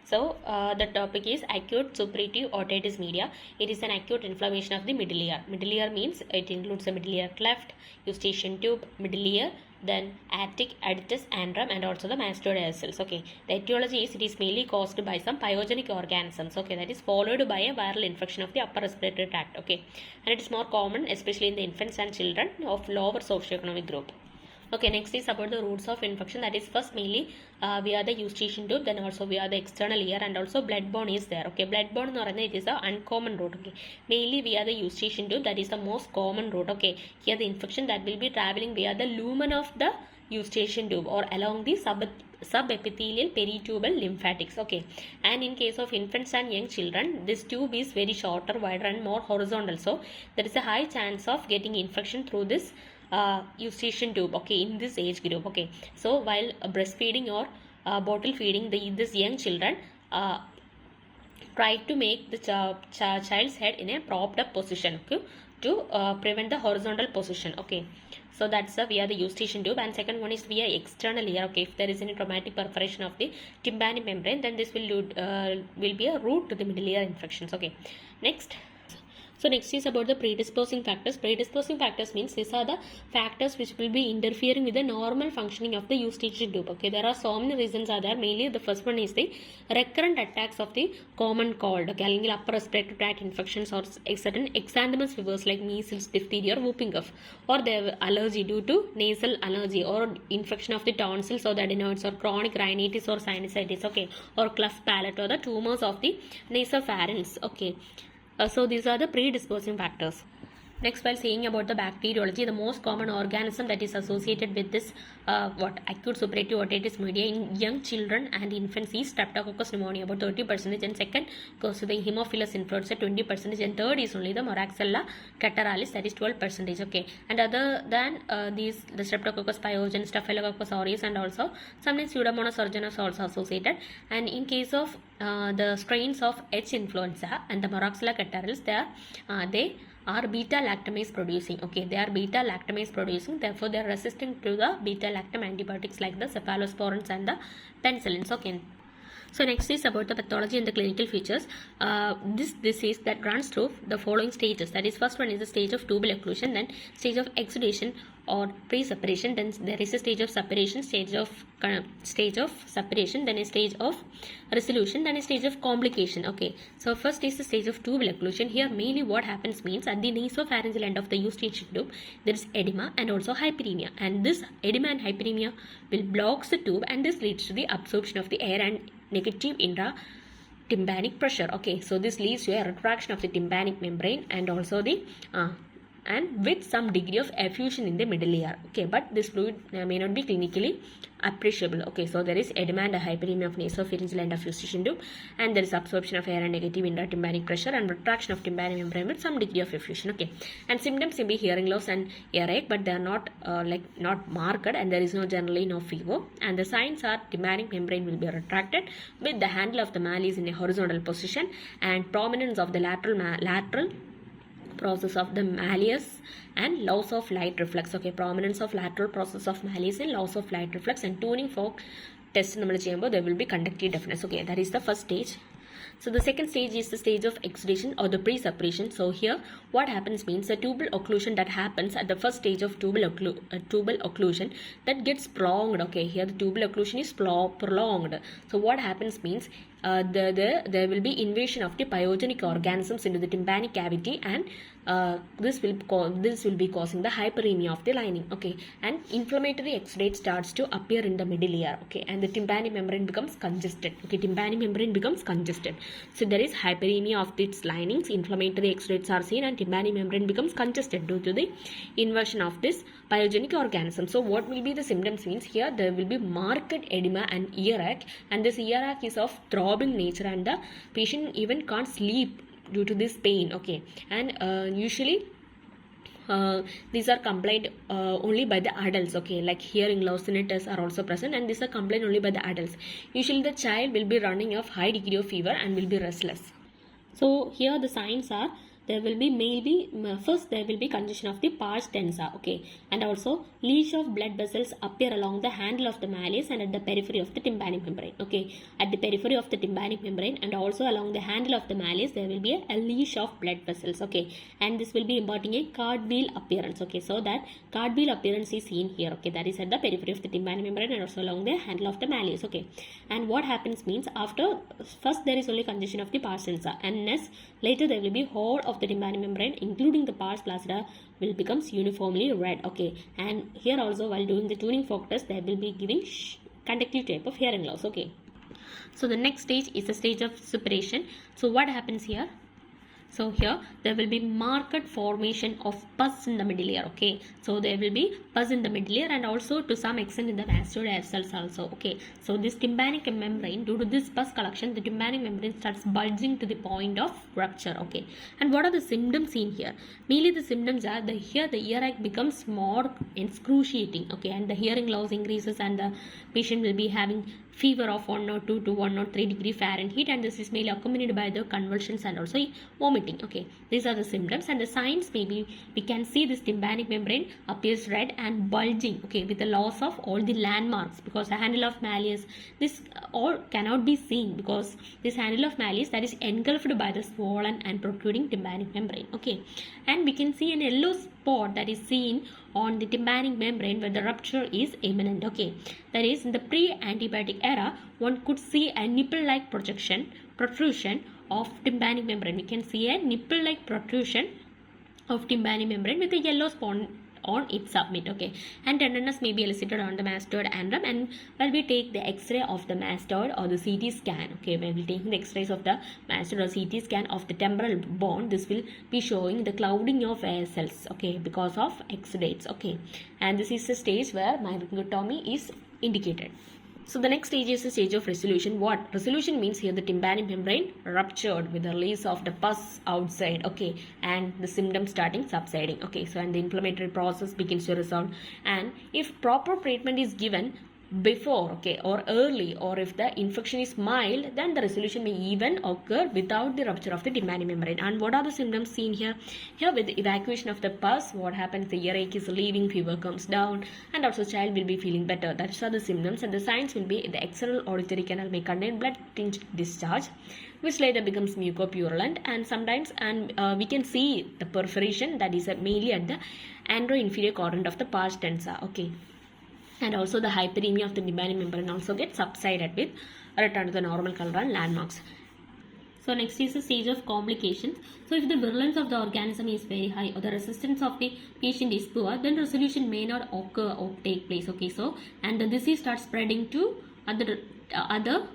So the topic is acute suppurative otitis media. It is an acute inflammation of the middle ear. Middle ear means it includes the middle ear cleft, eustachian tube, middle ear, then attic, adductus, antrum, and also the mastoid cells. Okay, the etiology is it is mainly caused by some pyogenic organisms. Okay, that is followed by a viral infection of the upper respiratory tract. Okay, and it is more common especially in the infants and children of lower socioeconomic group. Okay, next is about the routes of infection. That is first mainly via the eustachian tube, then also via the external ear, and also bloodborne is there. Okay, bloodborne എന്ന് പറയുന്നത് it is the uncommon route. Okay, mainly via the eustachian tube, that is the most common route. Okay, here the infection that will be traveling via the lumen of the eustachian tube or along the subepithelial peritubal lymphatics. Okay, and in case of infants and young children, this tube is very shorter, wider, and more horizontal. So there is a high chance of getting infection through this eustachian tube. Okay, in this age group. Okay, so while breastfeeding or bottle feeding this young children, try to make the child's head in a propped up position. Okay, to prevent the horizontal position. Okay, so that's via the eustachian tube, and second one is via external ear. Okay, if there is any traumatic perforation of the tympanic membrane, then this will be a route to the middle ear infections. Okay, next. So next is about the predisposing factors. Predisposing factors means these are the factors which will be interfering with the normal functioning of the eustachian tube. Okay, there are so many reasons are there. Mainly the first one is the recurrent attacks of the common cold. Okay, അല്ലെങ്കിൽ upper respiratory tract infections or certain exanthematous fevers like measles, diphtheria or whooping cough, or the allergy due to nasal allergy or infection of the tonsils or the adenoids or chronic rhinitis or sinusitis. Okay, or cleft palate or the tumors of the nasopharynx. Okay. So these are the predisposing factors. Next, while saying about the bacteriology, the most common organism that is associated with this acute suppurative otitis media in young children and infants is Streptococcus pneumoniae, about 30%, and second goes to the Haemophilus influenza, 20%, and third is only the Moraxella catarrhalis, that is 12%. Okay, and other than these, the Streptococcus pyogenes, Staphylococcus aureus, and also sometimes Pseudomonas aeruginosa also associated. And in case of the strains of H influenza and the Moraxella catarrhalis, they are beta lactamase producing. Okay, they are beta lactamase producing, therefore they are resistant to the beta lactam antibiotics like the cephalosporins and the penicillins. Okay, so next is about the pathology and the clinical features. This disease that runs through the following stages. That is, first one is the stage of tubal occlusion, then stage of exudation or pre-separation, then there is a stage of separation, stage of separation, then a stage of resolution, then a stage of complication. Okay, so first is the stage of tubal occlusion. Here mainly what happens means at the nasopharyngeal end of the eustachian tube there is edema and also hyperemia, and this edema and hyperemia will block the tube, and this leads to the absorption of the air and negative intra-tympanic pressure. Okay, so this leads to a retraction of the tympanic membrane and also the and with some degree of effusion in the middle ear. Okay, but this fluid may not be clinically appreciable. Okay, so there is edema and hyperemia of nasopharyngeal end of eustachian tube, and there is absorption of air and negative intra-tympanic pressure and retraction of tympanic membrane with some degree of effusion. Okay, and symptoms may be hearing loss and earache, but they are not not marked, and there is generally no fever. And the signs are tympanic membrane will be retracted with the handle of the malleus in a horizontal position and prominence of the lateral process of the malleus and loss of light reflex. Okay, prominence of lateral process of malleus and loss of light reflex, and tuning fork test നമ്മൾ ചെയ്യുമ്പോൾ there will be conductive deafness. Okay, that is the first stage. So the second stage is the stage of exudation or the pre-separation. So here what happens means the tubal occlusion that happens at the first stage of tubal occlusion that gets prolonged. Okay, here the tubal occlusion is prolonged. So what happens means there will be invasion of the pyogenic organisms into the tympanic cavity, and this will be causing the hyperemia of the lining. Okay, and inflammatory exudate starts to appear in the middle ear. Okay, and the tympanic membrane becomes congested. Okay, tympanic membrane becomes congested. So there is hyperemia of its linings, inflammatory exudates are seen, and tympanic membrane becomes congested due to the invasion of this pyogenic organism. So what will be the symptoms means here there will be marked edema and earache, and this earache is of throbbing nature, and the patient even can't sleep due to this pain. Okay, and usually these are complained only by the adults. Okay, like hearing loss tinnitus are also present, and these are complained only by the adults. Usually the child will be running of high degree of fever and will be restless. So here the signs are there will be maybe first there will be congestion of the pars tensa, okay, and also leash of blood vessels appear along the handle of the malleus and at the periphery of the tympanic membrane, okay, at the periphery of the tympanic membrane and also along the handle of the malleus there will be a leash of blood vessels, okay, and this will be imparting a cartwheel appearance, okay, so that cartwheel appearance is seen here, okay, that is at the periphery of the tympanic membrane and also along the handle of the malleus, okay. And what happens means after first there is only congestion of the pars tensa, and next later there will be whole of the tympanic membrane including the pars flaccida will becomes uniformly red, okay. And here also while doing the tuning fork test they will be giving conductive type of hearing loss, okay. So the next stage is the stage of suppuration. So what happens here? So here there will be marked formation of pus in the middle ear, okay. So there will be pus in the middle ear and also to some extent in the mastoid cells also, okay. So this tympanic membrane, due to this pus collection, the tympanic membrane starts bulging to the point of rupture, okay. And what are the symptoms seen here? Mainly the symptoms are here the earache becomes more excruciating, okay, and the hearing loss increases and the patient will be having fever of 102 to 103 degree Fahrenheit, and this is mainly accompanied by the convulsions and also vomiting, okay. These are the symptoms, and the signs maybe we can see this tympanic membrane appears red and bulging, okay, with the loss of all the landmarks, because the handle of malleus, this all cannot be seen because this handle of malleus that is engulfed by the swollen and protruding tympanic membrane, okay. And we can see an yellow spot that is seen on the tympanic membrane where the rupture is imminent, okay. That is, in the pre-antibiotic era one could see a nipple-like protrusion of tympanic membrane. We can see a nipple-like protrusion of tympanic membrane with a yellow spot on its summit, okay. And tenderness may be elicited on the mastoid antrum, and while we take the x-ray of the mastoid or the CT scan, okay, when we take the x-rays of the mastoid or CT scan of the temporal bone, this will be showing the clouding of air cells, okay, because of exudates, okay. And this is the stage where myringotomy is indicated. So the next stage is the stage of resolution. What? Resolution means here the tympanic membrane ruptured with the release of the pus outside, okay, and the symptoms starting subsiding, okay. So and the inflammatory process begins to resolve, and if proper treatment is given before, okay, or early, or if the infection is mild, then the resolution may even occur without the rupture of the tympanic membrane. And what are the symptoms seen here? Here with the evacuation of the pus, what happens? The earache is leaving, fever comes down, and also child will be feeling better. That's are the symptoms, and the signs will be the external auditory canal may contain blood tinged discharge, which later becomes mucopurulent, and sometimes we can see the perforation that is mainly at the anteroinferior quadrant of the pars tensa, okay. And also the hyperemia of the tympanic membrane also gets subsided with return to the normal color and landmarks. So next is the stage of complications. So if the virulence of the organism is very high or the resistance of the patient is poor, then resolution may not occur or take place, okay. So and the disease starts spreading to other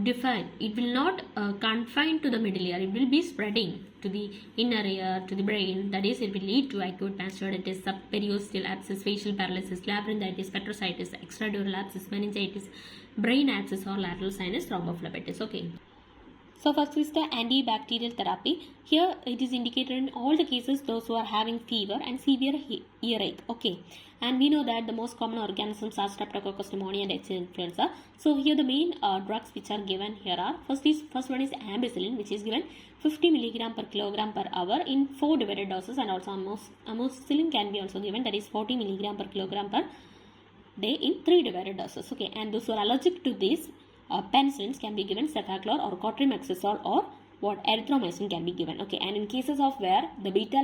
defined. It will not confine to the middle ear. It will be spreading to the inner ear, to the brain. That is, it will lead to acute mastoiditis, subperiosteal abscess, facial paralysis, labyrinthitis, petrositis, extradural abscess, meningitis, brain abscess, or lateral sinus thrombophlebitis, okay. So first is the antibacterial therapy. Here it is indicated in all the cases those who are having fever and severe earache, okay. And we know that the most common organisms are Streptococcus pneumoniae and H. influenza. So here the main drugs which are given here are, first one is ampicillin, which is given 50 mg per kilogram per hour in 4 divided doses, and also amoxicillin can be also given, that is 40 mg per kilogram per day in 3 divided doses, okay. And those who are allergic to these penicillins can be given cefaclor or cotrimoxazole or erythromycin can be given, okay. And in cases of where the beta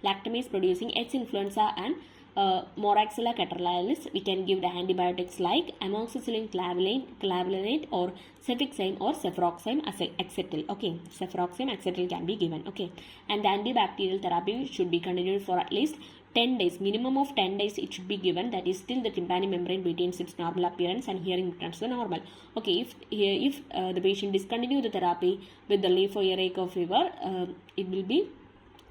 lactam is producing H. influenza and Moraxella catarrhalis, we can give the antibiotics like amoxicillin clavulanate or cefixime or cefuroxime acetyl, okay. Cefuroxime acetyl can be given, okay. And the antibacterial therapy should be continued for at least 10 days, minimum of 10 days it should be given, that is till the tympanic membrane retains its normal appearance and hearing returns to normal, okay. If the patient discontinue the therapy with the LAFO earache or fever, it will be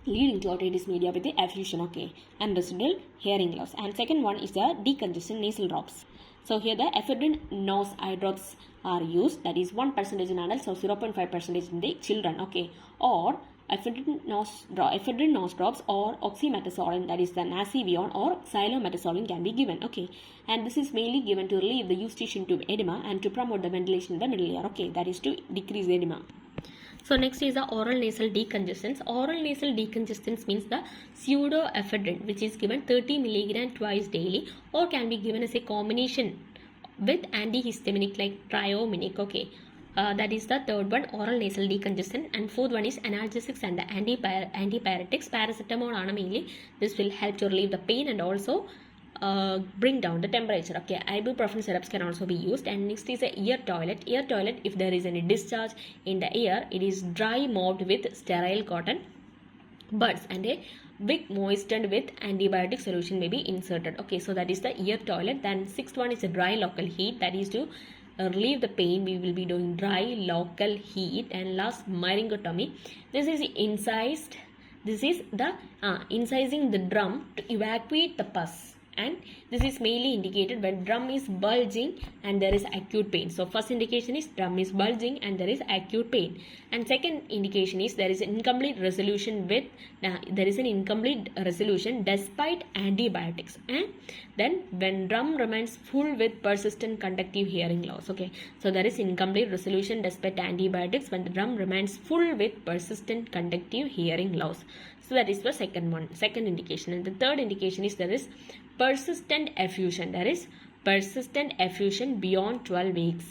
leading to otitis media with the effusion, okay, and residual hearing loss. And second one is the decongestant nasal drops. So here the ephedrine nose eye drops are used, that is 1% in adults or 0.5% in the children, okay, or ephedrine nose drops or oxymetazoline, that is the nasivion or xylometazoline can be given, okay. And this is mainly given to relieve the eustachian tube edema and to promote the ventilation in the middle ear, okay, that is to decrease edema. So next is the oral nasal decongestants. Oral nasal decongestants means the pseudoephedrine, which is given 30 milligram twice daily, or can be given as a combination with antihistaminic like triaminic. Okay, that is the third one, oral nasal decongestant. And fourth one is analgesics and the antipyretics. Paracetamol are mainly. This will help to relieve the pain and also bring down the temperature. Okay, ibuprofen syrups can also be used. And next is a ear toilet. Ear toilet, if there is any discharge in the ear, it is dry mopped with sterile cotton buds and a wick moistened with antibiotic solution may be inserted. Okay, so that is the ear toilet. Then sixth one is a dry local heat, that is to relieve the pain. We will be doing dry local heat. And last, myringotomy. This is incised. This is the incising the drum to evacuate the pus, and this is mainly indicated when drum is bulging and there is acute pain. So first indication is drum is bulging and there is acute pain, and second indication is there is an incomplete resolution with despite antibiotics, and then when drum remains full with persistent conductive hearing loss. Okay, so there is incomplete resolution despite antibiotics when the drum remains full with persistent conductive hearing loss. So that is the second indication. And the third indication is there is persistent effusion. There is persistent effusion beyond 12 weeks.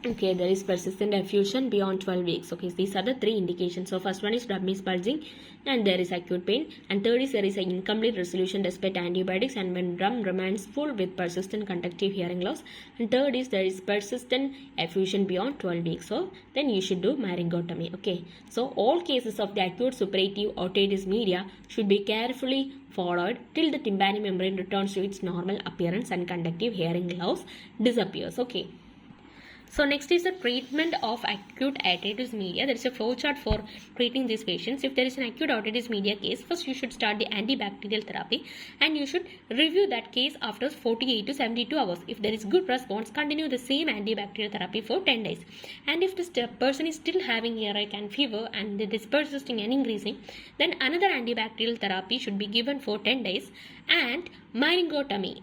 Okay, there is persistent effusion beyond 12 weeks. Okay, these are the three indications. So first one is drum is bulging and there is acute pain, and third is there is an incomplete resolution despite antibiotics and when drum remains full with persistent conductive hearing loss, and third is there is persistent effusion beyond 12 weeks. So then you should do myringotomy. Okay, so all cases of the acute suppurative otitis media should be carefully followed till the tympanic membrane returns to its normal appearance and conductive hearing loss disappears. Okay. So next is the treatment of acute otitis media. There is a flow chart for treating these patients. If there is an acute otitis media case, first you should start the antibacterial therapy and you should review that case after 48 to 72 hours. If there is good response, continue the same antibacterial therapy for 10 days. And if the person is still having earache and fever and it is persisting and increasing, then another antibacterial therapy should be given for 10 days and myringotomy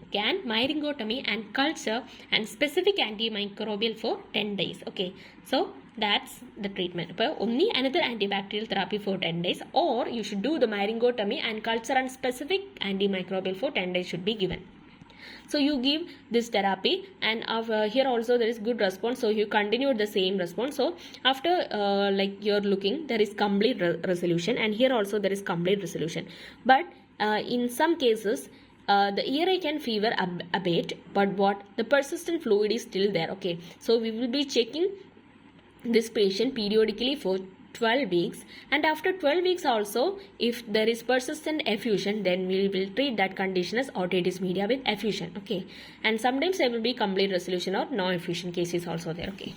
and culture and specific antimicrobial for 10 days. Okay, so that's the treatment. But only another antibacterial therapy for 10 days, or you should do the myringotomy and culture and specific antimicrobial for 10 days should be given. So you give this therapy, and here also there is good response, so you continue the same response. So after like you're looking, there is complete resolution, and here also there is complete resolution. But in some cases the earache and fever abate, but the persistent fluid is still there. Okay, so we will be checking this patient periodically for 12 weeks, and after 12 weeks also, if there is persistent effusion, then we will treat that condition as otitis media with effusion. Okay, and sometimes there will be complete resolution or no effusion cases also there. Okay.